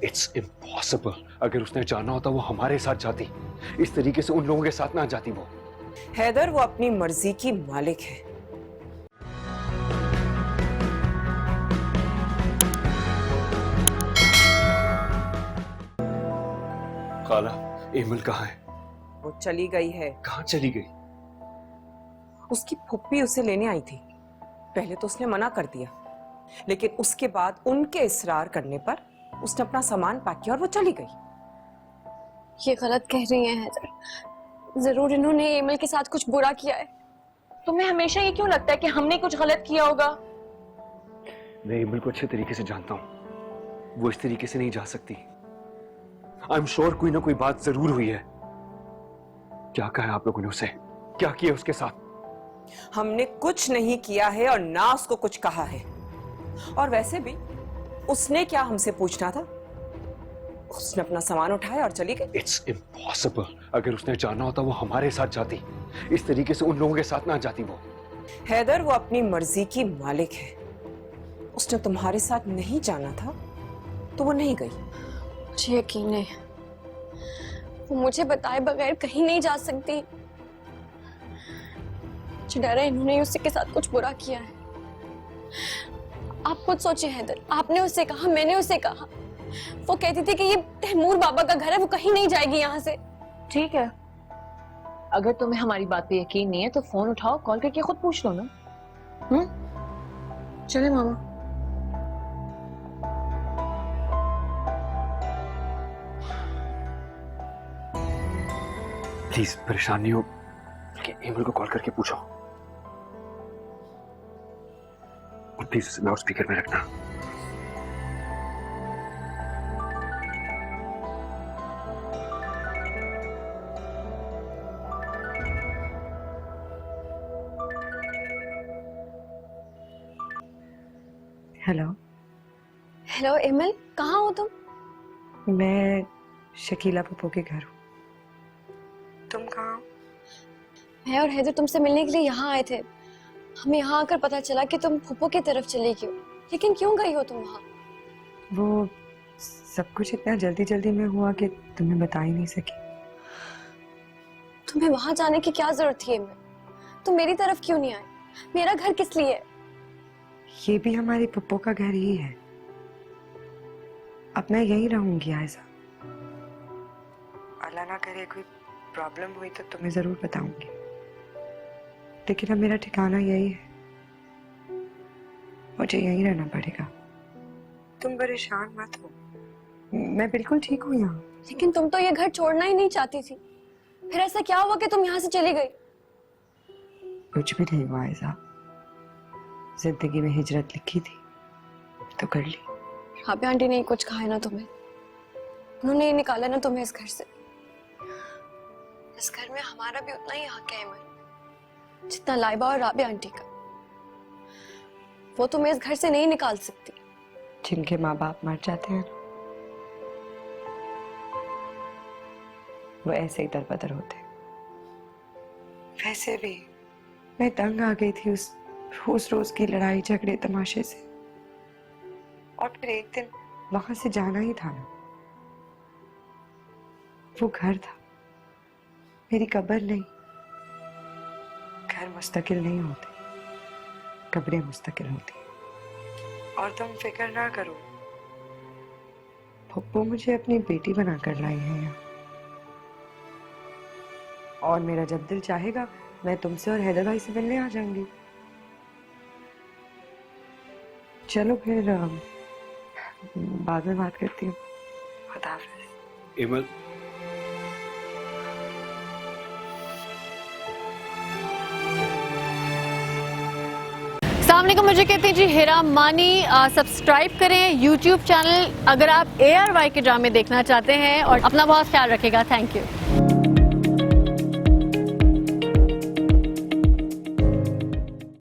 It's impossible. अगर उसने जाना होता वो हमारे साथ जाती, इस तरीके से उन लोगों के साथ ना जाती। वो हैदर, वो अपनी मर्जी की मालिक है। खाला, एमिल कहाँ है? वो चली गई है। कहाँ चली गई? उसकी फुप्पी उसे लेने आई थी। पहले तो उसने मना कर दिया, लेकिन उसके बाद उनके इसरार करने पर उसने अपना सामान पैक किया और वो चली गई। ये गलत कह रही हैं हैदर। जरूर इन्होंने एमिल के साथ कुछ बुरा किया है। तुम्हें हमेशा ये क्यों लगता है कि हमने कुछ गलत किया होगा? मैं एमिल को अच्छे तरीके से जानता हूँ। वो इस तरीके से नहीं जा सकती। आई एम श्योर कोई ना कोई बात जरूर हुई है। क्या कहा है आप लोगों ने उसे? क्या किया उसके साथ? हमने कुछ नहीं किया है और ना उसको कुछ कहा है। और वैसे भी उसने क्या हमसे पूछना था? उसने अपना सामान उठाया और चली गई। It's impossible. अगर उसने जाना होता वो हमारे साथ जाती, इस तरीके से उन लोगों के साथ ना जाती। वो हैदर, वो अपनी मर्जी की मालिक है। उसने तुम्हारे साथ नहीं जाना था तो वो नहीं गई। मुझे यकीन है वो मुझे बताए बगैर कहीं नहीं जा सकती। मुझे डर है इन्होंने उसी के साथ कुछ बुरा किया है। आप खुद सोचिए हैदर, आपने उससे कहा, मैंने उसे कहा। वो कहती थी कि ये तैमूर बाबा का घर है, वो कहीं नहीं जाएगी यहाँ से। ठीक है, अगर तुम्हें हमारी बात पे यकीन नहीं है तो फोन उठाओ, कॉल करके खुद पूछ लो ना। चले मामा। प्लीज परेशान नहीं हो कि एमिल को कॉल करके पूछो। और प्लीज उसे लाउड स्पीकर में रखना। हेलो। हेलो एमिल, कहाँ हो तुम? मैं शकीला पप्पू के घर हूँ। तुम कहाँ हो? मैं और हैदर तुमसे मिलने के लिए यहाँ आए थे। हमें यहाँ आकर पता चला कि तुम फूफो की तरफ चली गई हो। लेकिन क्यों गई हो तुम वहाँ? वो सब कुछ इतना जल्दी जल्दी में हुआ कि तुम्हें बता ही नहीं सकी। तुम्हें वहाँ जाने की क्या जरूरत थी एमिल? तुम मेरी तरफ क्यों नहीं आए? मेरा घर किस लिए है? ये भी हमारी पप्पो का घर ही है। अब मैं यहीं रहूंगी आयजा। अल्लाह ना करे कोई प्रॉब्लम हुई तो तुम्हें जरूर बताऊंगी, लेकिन अब मेरा ठिकाना यही है। मुझे यहीं रहना पड़ेगा। तुम परेशान मत हो, मैं बिल्कुल ठीक हूँ यहाँ। लेकिन तुम तो ये घर छोड़ना ही नहीं चाहती थी। फिर ऐसा क्या हुआ कि तुम यहाँ से चली गई? कुछ भी नहीं हुआ आयजा। जिंदगी में हिजरत लिखी थी तो कर ली। राबिया आंटी ने कुछ कहा है ना तुम्हें? उन्होंने ये निकाला ना तुम्हें इस घर से। इस घर में हमारा भी उतना ही हक है एमिल, जितना लाइबा और राबिया आंटी का। वो तुम्हें इस घर से नहीं निकाल सकती। जिनके माँ बाप मर जाते हैं वो ऐसे ही दरबदर होते हैं। वैसे भी मैं तंग आ गई थी उस रोज रोज की लड़ाई झगड़े तमाशे से। और फिर एक दिन वहां से जाना ही था ना। वो घर था, मेरी कब्र नहीं। घर मुस्तकिल नहीं होते, कब्रें मुस्तकिल होती। और तुम फिक्र ना करो, पप्पू मुझे अपनी बेटी बनाकर लाई है यहाँ। और मेरा जब दिल चाहेगा मैं तुमसे और हैदर भाई से मिलने आ जाऊंगी। चलो फिर बाद में बात करती हूँ। खुदा हाफिज़। एमिल, अस्सलामुअलैकुम, मुझे कहते हैं जी हिरा मानी। सब्सक्राइब करें YouTube चैनल अगर आप ARY के ड्रामे देखना चाहते हैं। और अपना बहुत ख्याल रखिएगा। Thank you.